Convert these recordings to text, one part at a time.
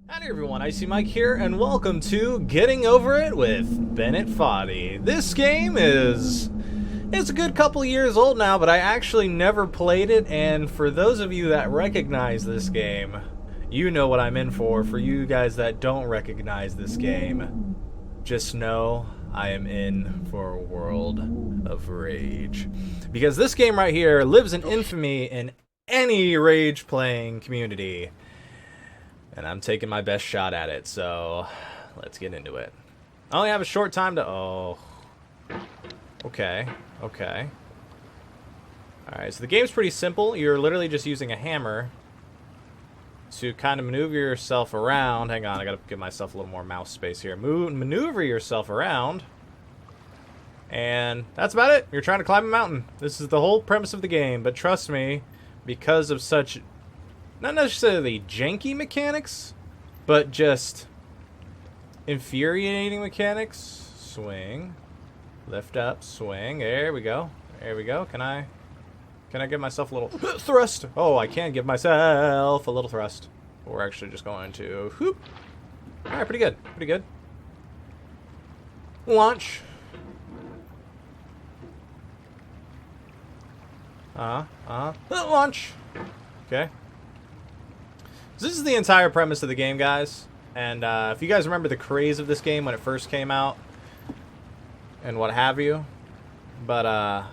Howdy everyone, Icy Mike here, and welcome to Getting Over It with Bennett Foddy. This game it's a good couple years old now, but I actually never played it, and for those of you that recognize this game, you know what I'm in for. For you guys that don't recognize this game, just know I am in for a world of rage. Because this game right here lives in infamy in any rage-playing community. And I'm taking my best shot at it, so let's get into it. I only have a short time to... Oh. Okay. Alright, so the game's pretty simple. You're literally just using a hammer to kind of maneuver yourself around. Hang on, I gotta give myself a little more mouse space here. Maneuver yourself around. And that's about it. You're trying to climb a mountain. This is the whole premise of the game, but trust me, because of such... not necessarily janky mechanics, but just infuriating mechanics. Swing. Lift up, swing. There we go. There we go. Can I give myself a little thrust? Oh, I can give myself a little thrust. We're actually just going to whoop. Alright, pretty good. Pretty good. Launch. Launch. Okay. So this is the entire premise of the game, guys. And if you guys remember the craze of this game when it first came out and what have you. But,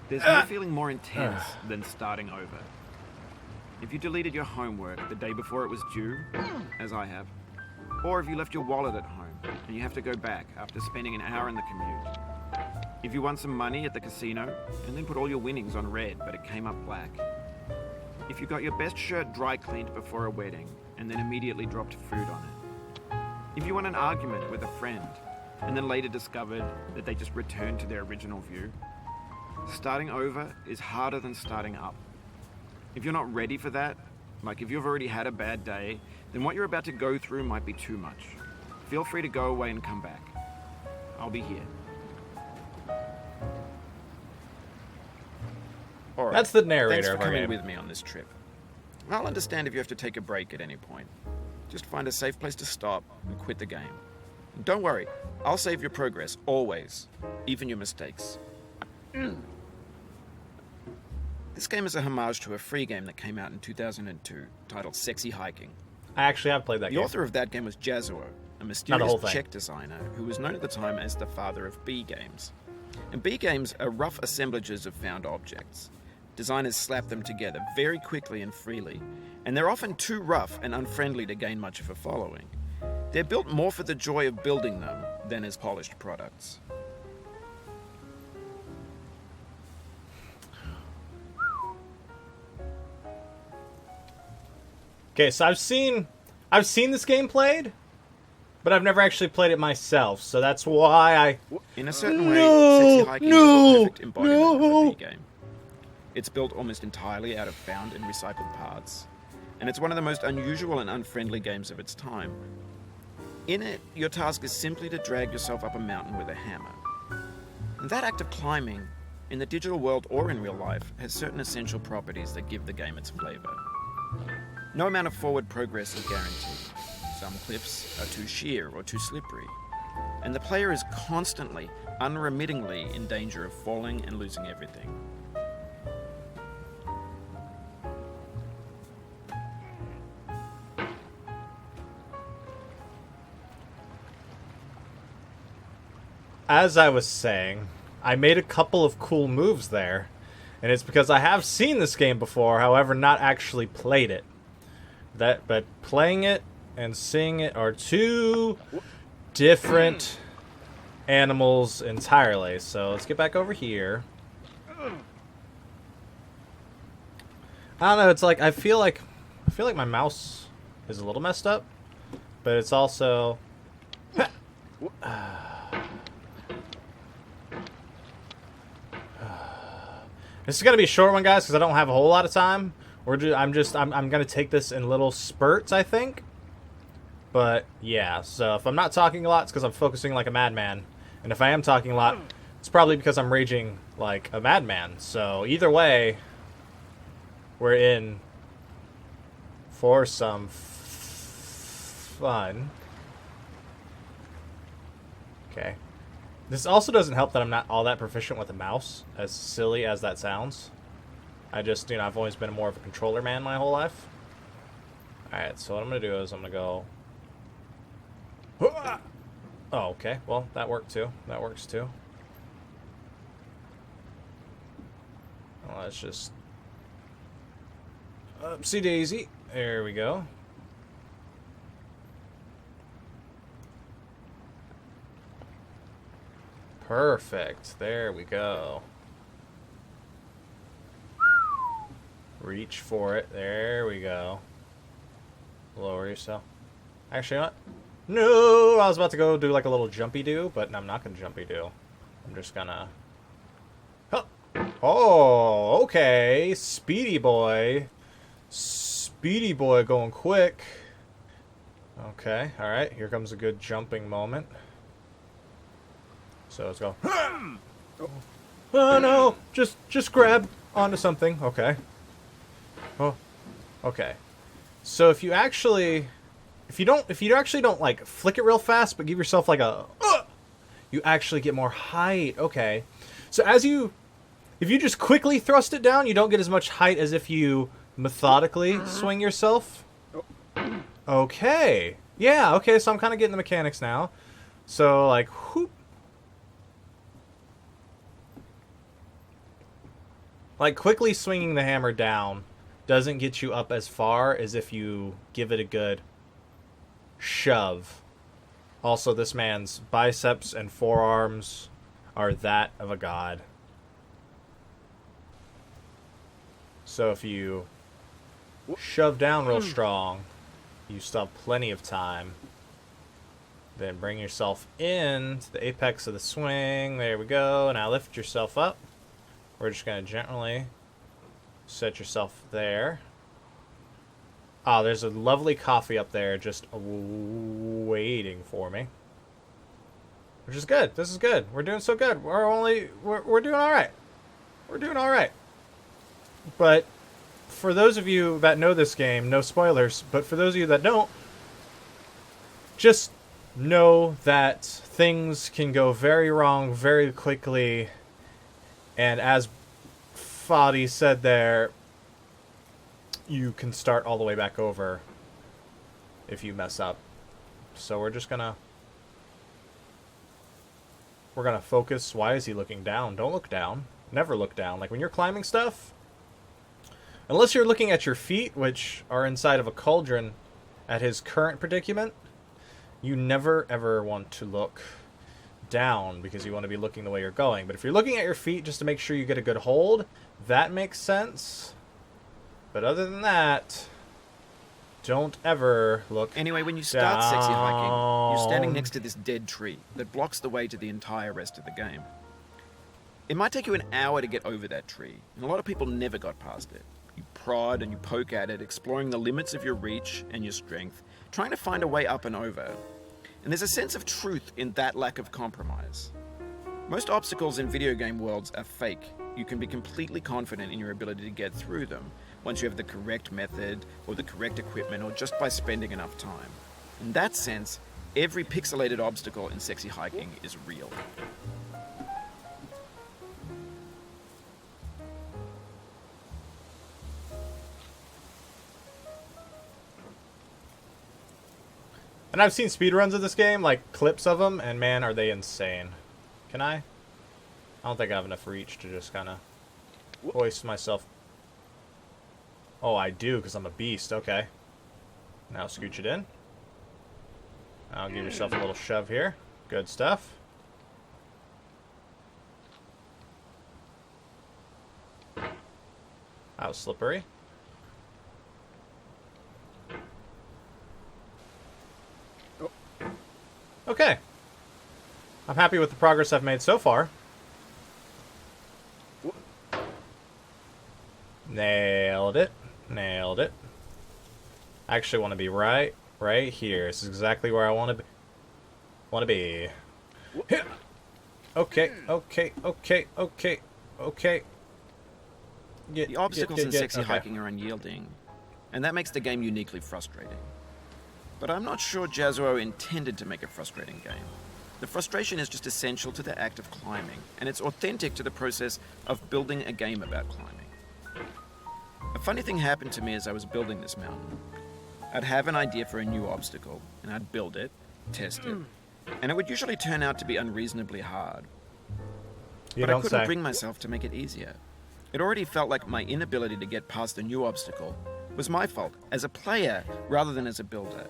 there's no feeling more intense than starting over. If you deleted your homework the day before it was due, as I have, or if you left your wallet at home and you have to go back after spending an hour in the commute. If you won some money at the casino and then put all your winnings on red but it came up black. If you got your best shirt dry cleaned before a wedding and then immediately dropped food on it. If you won an argument with a friend and then later discovered that they just returned to their original view. Starting over is harder than starting up. If you're not ready for that, like if you've already had a bad day, then what you're about to go through might be too much. Feel free to go away and come back. I'll be here. Right. That's the narrator. Thanks for of our coming game. with me on this trip. I'll understand if you have to take a break at any point. Just find a safe place to stop and quit the game. And don't worry, I'll save your progress, always. Even your mistakes. This game is a homage to a free game that came out in 2002, titled Sexy Hiking. I actually have played that game. The author of that game was Jazuo, a mysterious Czech designer who was known at the time as the father of B games. And B games are rough assemblages of found objects. Designers slap them together very quickly and freely, and they're often too rough and unfriendly to gain much of a following. They're built more for the joy of building them than as polished products. Okay, so I've seen this game played, but I've never actually played it myself, so that's why I... In a certain way, Sexy Hiking is the perfect embodiment of a B game. It's built almost entirely out of found and recycled parts, and it's one of the most unusual and unfriendly games of its time. In it, your task is simply to drag yourself up a mountain with a hammer. And that act of climbing, in the digital world or in real life, has certain essential properties that give the game its flavor. No amount of forward progress is guaranteed. Some cliffs are too sheer or too slippery, and the player is constantly, unremittingly in danger of falling and losing everything. As I was saying, I made a couple of cool moves there, and it's because I have seen this game before, however, not actually played it. But playing it and seeing it are two different animals entirely. So let's get back over here. I don't know, it's like I feel like my mouse is a little messed up, but it's also This is gonna be a short one, guys, because I don't have a whole lot of time. I'm gonna take this in little spurts, I think. But yeah, so if I'm not talking a lot, it's because I'm focusing like a madman, and if I am talking a lot, it's probably because I'm raging like a madman. So either way, we're in for some fun. Okay. This also doesn't help that I'm not all that proficient with a mouse, as silly as that sounds. I just, you know, I've always been more of a controller man my whole life. Alright, so what I'm going to do is I'm going to go... Oh, okay. Well, that worked too. That works too. Well, let's just... Upsy daisy. There we go. Perfect. There we go. Reach for it. There we go. Lower yourself. Actually, you know what? No! I was about to go do like a little jumpy do, but I'm not going to jumpy do. I'm just gonna... Oh, okay. Speedy boy. Speedy boy going quick. Okay, alright. Here comes a good jumping moment. So let's go. Oh no! Just grab onto something. Okay. Oh. Okay. So if you actually don't like flick it real fast, but give yourself like a you actually get more height. Okay. So if you just quickly thrust it down, you don't get as much height as if you methodically swing yourself. Okay. Yeah, okay, so I'm kind of getting the mechanics now. So like whoop. Like, quickly swinging the hammer down doesn't get you up as far as if you give it a good shove. Also, this man's biceps and forearms are that of a god. So if you shove down real strong, you still have plenty of time. Then bring yourself in to the apex of the swing. There we go. Now lift yourself up. We're just going to gently set yourself there. Ah, there's a lovely coffee up there just waiting for me. Which is good. This is good. We're doing so good. We're doing all right. We're doing all right. But for those of you that know this game, no spoilers, but for those of you that don't, just know that things can go very wrong very quickly. And as Foddy said there, you can start all the way back over if you mess up. So we're gonna focus. Why is he looking down? Don't look down. Never look down. Like when you're climbing stuff, unless you're looking at your feet, which are inside of a cauldron at his current predicament, you never ever want to look down because you want to be looking the way you're going. But if you're looking at your feet just to make sure you get a good hold, that makes sense. But other than that, don't ever look Anyway, when you start sexy hiking, you're down. standing next to this dead tree that blocks the way to the entire rest of the game. It might take you an hour to get over that tree, and a lot of people never got past it. You prod and you poke at it, exploring the limits of your reach and your strength, trying to find a way up and over. And there's a sense of truth in that lack of compromise. Most obstacles in video game worlds are fake. You can be completely confident in your ability to get through them once you have the correct method or the correct equipment or just by spending enough time. In that sense, every pixelated obstacle in sexy hiking is real. And I've seen speedruns of this game, like clips of them, and man, are they insane. Can I? I don't think I have enough reach to just kind of hoist myself. Oh, I do, because I'm a beast. Okay. Now scooch it in. Now give yourself a little shove here. Good stuff. That was slippery. Okay. I'm happy with the progress I've made so far. Nailed it. Nailed it. I actually want to be right here. This is exactly where I want to be. Okay, okay, okay, okay, okay. The obstacles in sexy hiking are unyielding. and that makes the game uniquely frustrating. But I'm not sure Jazuo intended to make a frustrating game. The frustration is just essential to the act of climbing, and it's authentic to the process of building a game about climbing. A funny thing happened to me as I was building this mountain. I'd have an idea for a new obstacle, and I'd build it, test it, and it would usually turn out to be unreasonably hard. But I couldn't bring myself to make it easier. It already felt like my inability to get past a new obstacle was my fault as a player rather than as a builder.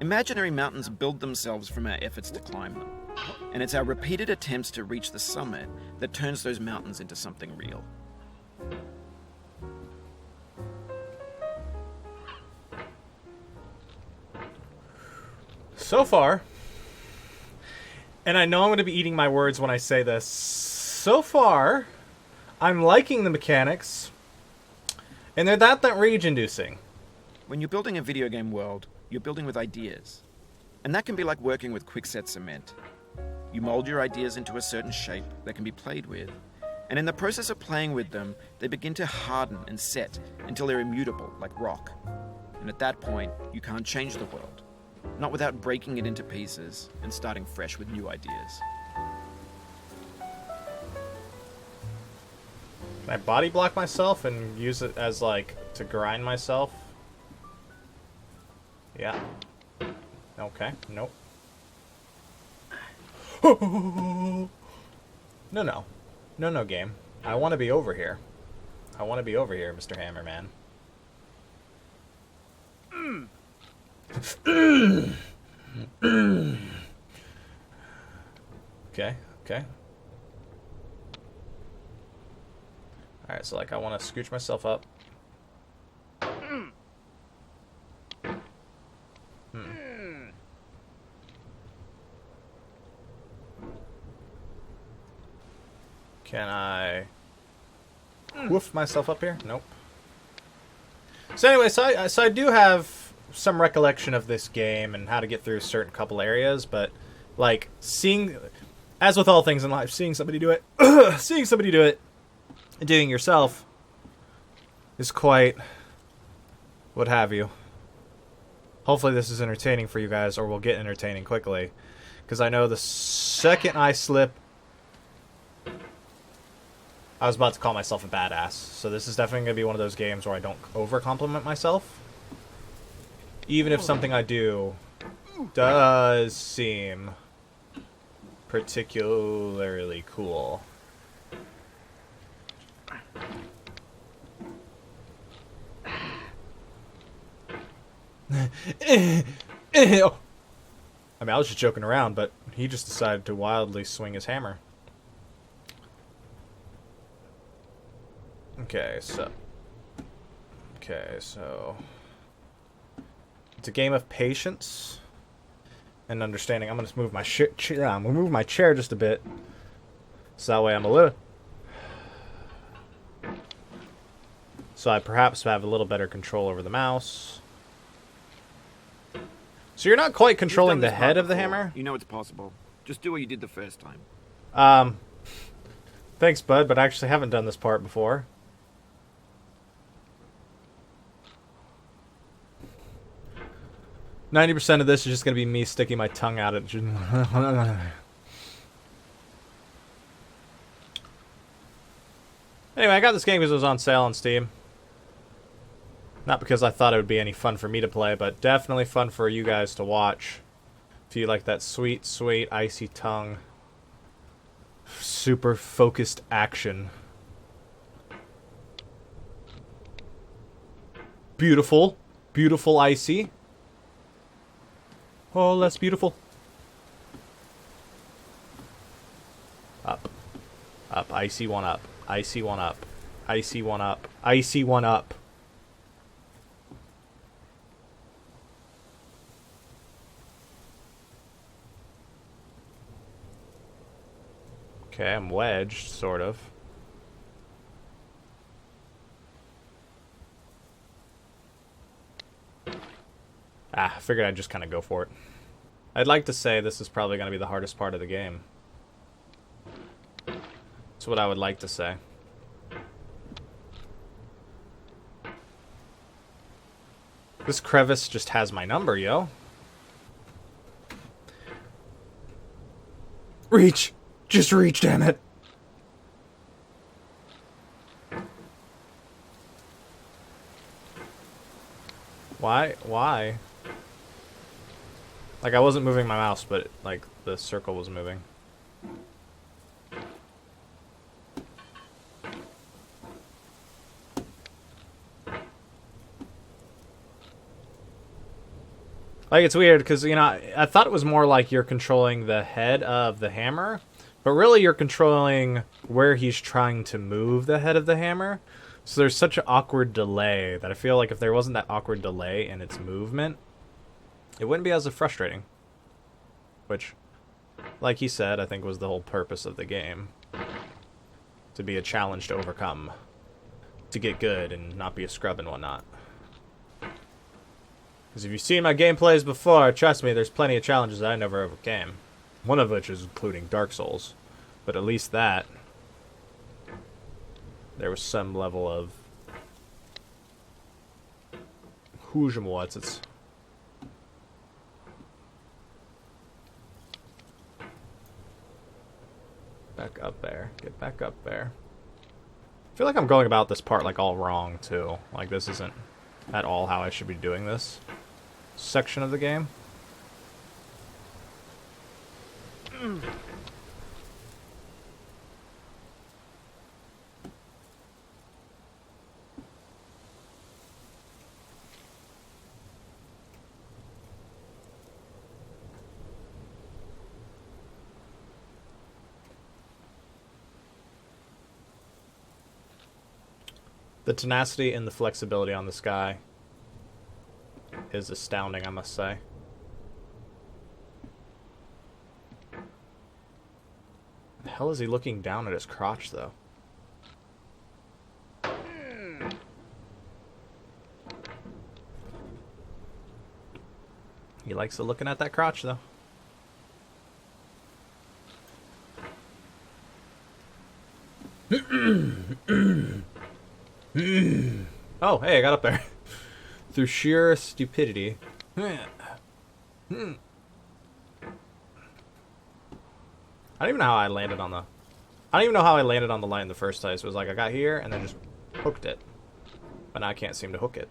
Imaginary mountains build themselves from our efforts to climb them, and it's our repeated attempts to reach the summit that turns those mountains into something real. So far, and I know I'm going to be eating my words when I say this, so far, I'm liking the mechanics, and they're that rage-inducing. When you're building a video game world, you're building with ideas. And that can be like working with quickset cement. You mold your ideas into a certain shape that can be played with, and in the process of playing with them, they begin to harden and set until they're immutable, like rock. And at that point, you can't change the world. Not without breaking it into pieces and starting fresh with new ideas. Can I body block myself and use it as, like, to grind myself? Yeah. Okay. Nope. No, no. No, no, game. I want to be over here. I want to be over here, Mr. Hammerman. Okay, okay. Alright, so like I want to scooch myself up. Can I woof myself up here? Nope. So anyway, so I do have some recollection of this game and how to get through certain couple areas, but like seeing, as with all things in life, seeing somebody do it, seeing somebody do it, and doing it yourself is quite what have you. Hopefully this is entertaining for you guys, or will get entertaining quickly, because I know the second I slip, I was about to call myself a badass. So this is definitely going to be one of those games where I don't over-compliment myself. Even if something I do does seem particularly cool. I mean, I was just joking around, but he just decided to wildly swing his hammer. Okay, so it's a game of patience and understanding. I'm gonna just move my I'm gonna move my chair just a bit, so that way I'm a little. So I perhaps have a little better control over the mouse. So you're not quite controlling the head of the hammer? You know it's possible. Just do what you did the first time. Thanks, bud, but I actually haven't done this part before. %90 of this is just going to be me sticking my tongue out at... Anyway, I got this game because it was on sale on Steam. Not because I thought it would be any fun for me to play, but definitely fun for you guys to watch. If you like that sweet, sweet, icy tongue. Super focused action. Beautiful. Beautiful icy. Oh, that's beautiful. Up. Up. Icy one up. Icy one up. Icy one up. Icy one up. Okay, I'm wedged, sort of. I figured I'd just kind of go for it. I'd like to say this is probably going to be the hardest part of the game. That's what I would like to say. This crevice just has my number, yo. Reach! Just reach, damn it! Why? Why? Like, I wasn't moving my mouse, but, like, the circle was moving. Like, it's weird, because, you know, I thought it was more like you're controlling the head of the hammer, but really you're controlling where he's trying to move the head of the hammer. So there's such an awkward delay that I feel like if there wasn't that awkward delay in its movement, it wouldn't be as frustrating. Which, like he said, I think was the whole purpose of the game. To be a challenge to overcome. To get good and not be a scrub and whatnot. Because if you've seen my gameplays before, trust me, there's plenty of challenges that I never overcame. One of which is including Dark Souls. But at least that, there was some level of it's back up there. Get back up there. I feel like I'm going about this part like all wrong too. Like this isn't at all how I should be doing this section of the game. The tenacity and the flexibility on this guy is astounding, I must say. The hell is he looking down at his crotch, though? He likes looking at that crotch, though. Oh, hey, I got up there. Through sheer stupidity. I don't even know how I landed on the... I don't even know how I landed on the line the first time. So it was like I got here and then just hooked it. But now I can't seem to hook it.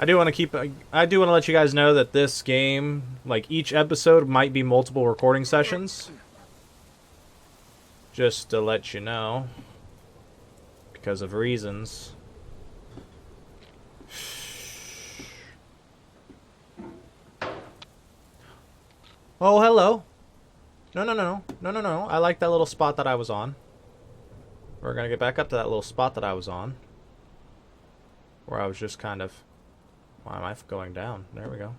I do want to let you guys know that this game, like each episode might be multiple recording sessions. Just to let you know. Because of reasons. Oh, hello. No. I like that little spot that I was on. We're gonna get back up to that little spot that I was on. Where I was just kind of... Why am I going down? There we go.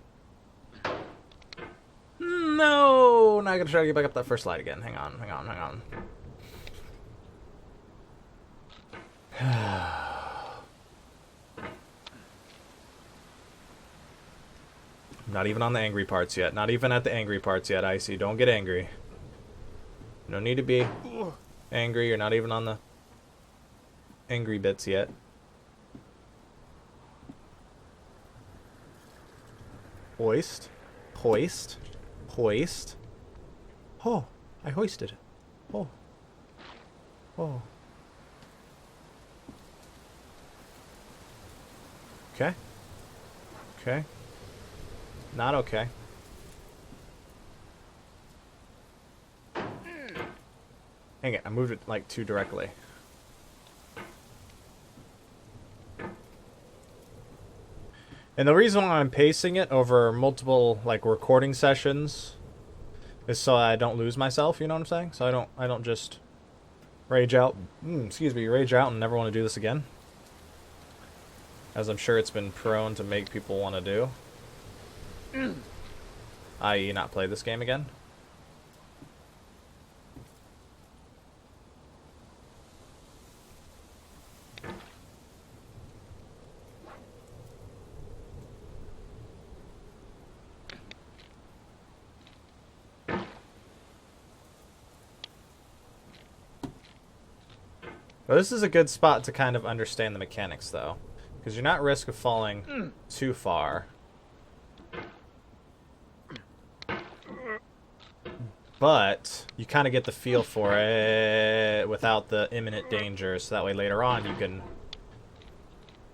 No! Now I gotta try to get back up that first slide again. Hang on. Not even on the angry parts yet. Not even at the angry parts yet, Icy. Don't get angry. No need to be angry. You're not even on the angry bits yet. Hoist. Oh, I hoisted. Oh. Okay. Not okay. Dang it, I moved it like too directly. And the reason why I'm pacing it over multiple like recording sessions is so I don't lose myself, you know what I'm saying? So I don't just rage out and never want to do this again. As I'm sure it's been prone to make people want to do. I.e. not play this game again. Well, this is a good spot to kind of understand the mechanics, though. Because you're not at risk of falling too far. But you kind of get the feel for it without the imminent danger, so that way later on you can...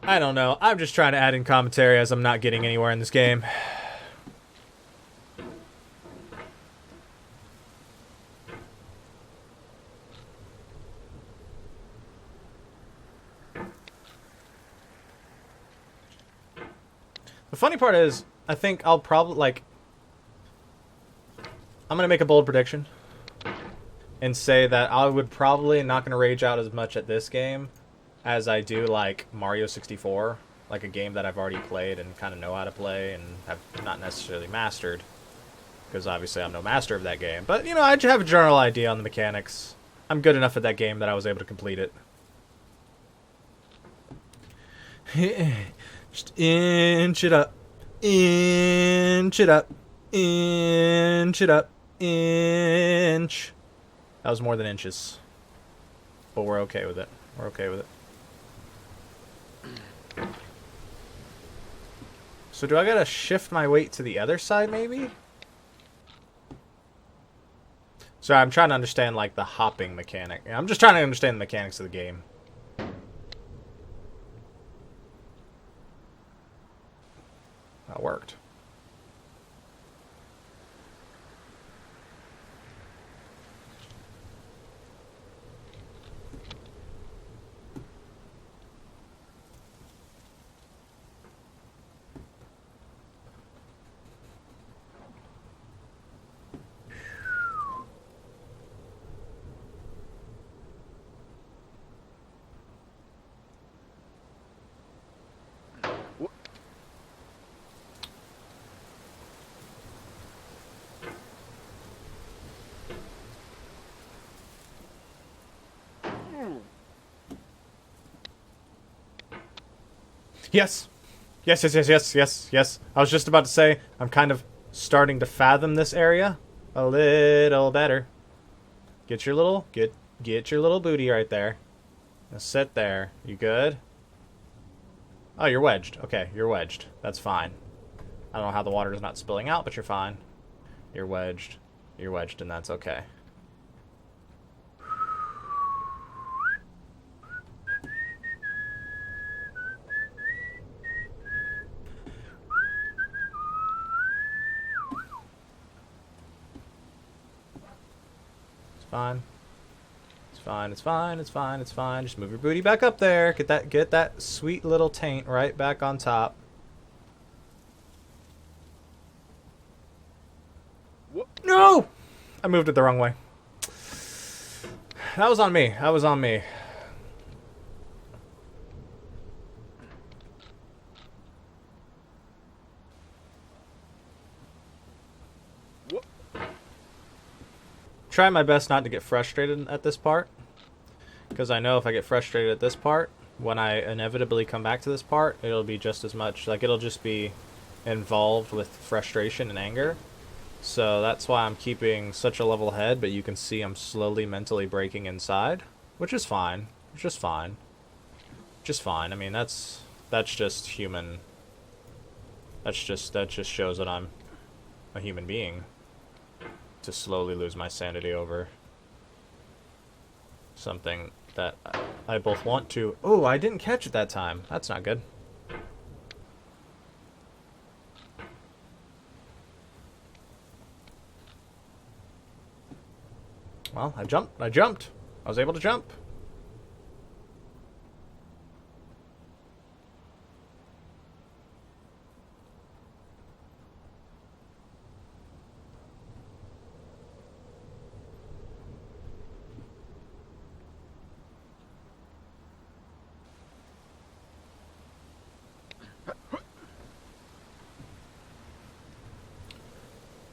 I don't know. I'm just trying to add in commentary as I'm not getting anywhere in this game. The funny part is, I think I'll probably, like... I'm going to make a bold prediction. And say that I would probably not going to rage out as much at this game as I do, like, Mario 64. Like a game that I've already played and kind of know how to play and have not necessarily mastered. Because obviously I'm no master of that game. But, you know, I have a general idea on the mechanics. I'm good enough at that game that I was able to complete it. Just inch it up. Inch it up. Inch it up. Inch. That was more than inches. But we're okay with it. We're okay with it. So do I gotta shift my weight to the other side, maybe? Sorry, I'm trying to understand, like, the hopping mechanic. I'm just trying to understand the mechanics of the game. That worked. Yes. Yes, yes, yes, yes, yes, yes. I was just about to say, I'm kind of starting to fathom this area a little better. Get your little booty right there. Now sit there. You good? Oh, you're wedged. Okay, you're wedged. That's fine. I don't know how the water is not spilling out, but you're fine. You're wedged. You're wedged, and that's okay. Fine. It's fine, it's fine, it's fine, it's fine. Just move your booty back up there. Get that sweet little taint right back on top. No! I moved it the wrong way. That was on me. That was on me. Try my best not to get frustrated at this part, because I know if I get frustrated at this part, when I inevitably come back to this part, it'll be just as much, like, it'll just be involved with frustration and anger. So that's why I'm keeping such a level head, but you can see I'm slowly mentally breaking inside, which is fine. Just fine. Just fine. I mean, that's just human. That just shows that I'm a human being. To slowly lose my sanity over something that I both want to... Oh, I didn't catch it that time. That's not good. Well, I jumped. I was able to jump.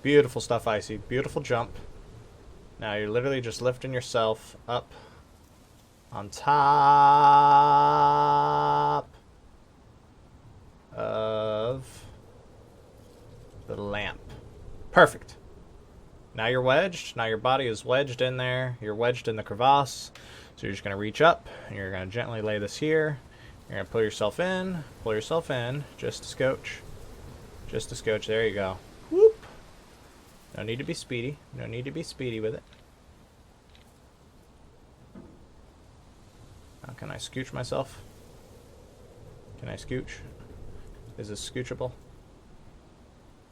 Beautiful stuff, Icy. Beautiful jump. Now you're literally just lifting yourself up on top of the lamp. Perfect. Now you're wedged. Now your body is wedged in there. You're wedged in the crevasse. So you're just going to reach up, and you're going to gently lay this here. You're going to pull yourself in, just a scotch. Just a scotch. There you go. Whoop. No need to be speedy. No need to be speedy with it. Now can I scooch myself? Can I scooch? Is this scoochable?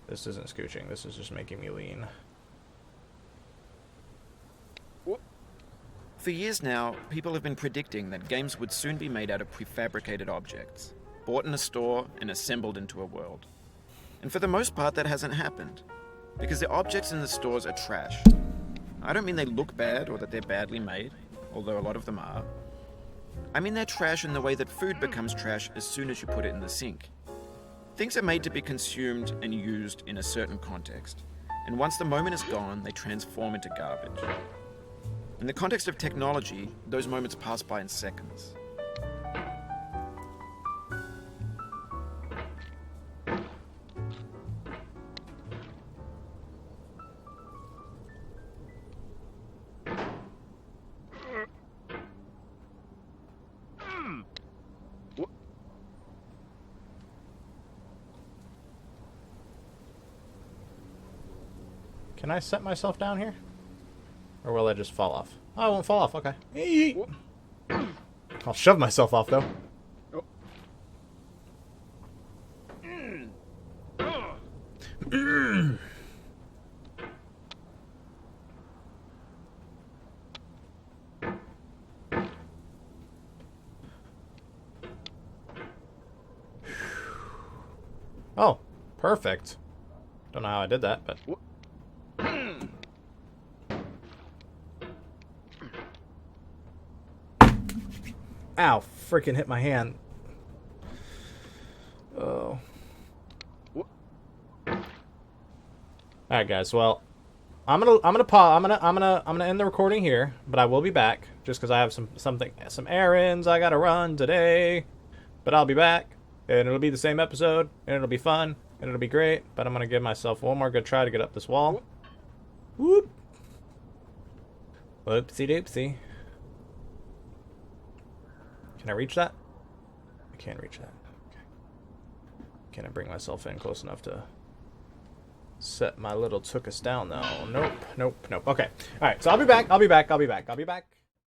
This isn't scooching. This is just making me lean. For years now, people have been predicting that games would soon be made out of prefabricated objects, bought in a store and assembled into a world. And for the most part, that hasn't happened, because the objects in the stores are trash. I don't mean they look bad or that they're badly made, although a lot of them are. I mean they're trash in the way that food becomes trash as soon as you put it in the sink. Things are made to be consumed and used in a certain context, and once the moment is gone, they transform into garbage. In the context of technology, those moments pass by in seconds. Can I set myself down here? Or will I just fall off? Oh, I won't fall off. Okay. Eee. I'll shove myself off, though. Oh, perfect. Don't know how I did that, but... Ow, freaking hit my hand. Oh. Alright guys, well, I'm gonna end the recording here, but I will be back just because I have some errands I gotta run today. But I'll be back, and it'll be the same episode, and it'll be fun, and it'll be great, but I'm gonna give myself one more good try to get up this wall. Whoop. Whoopsie doopsie. Can I reach that? I can't reach that. Okay. Can I bring myself in close enough to set my little tookus down though? Nope, nope, nope. Okay. Alright, so I'll be back.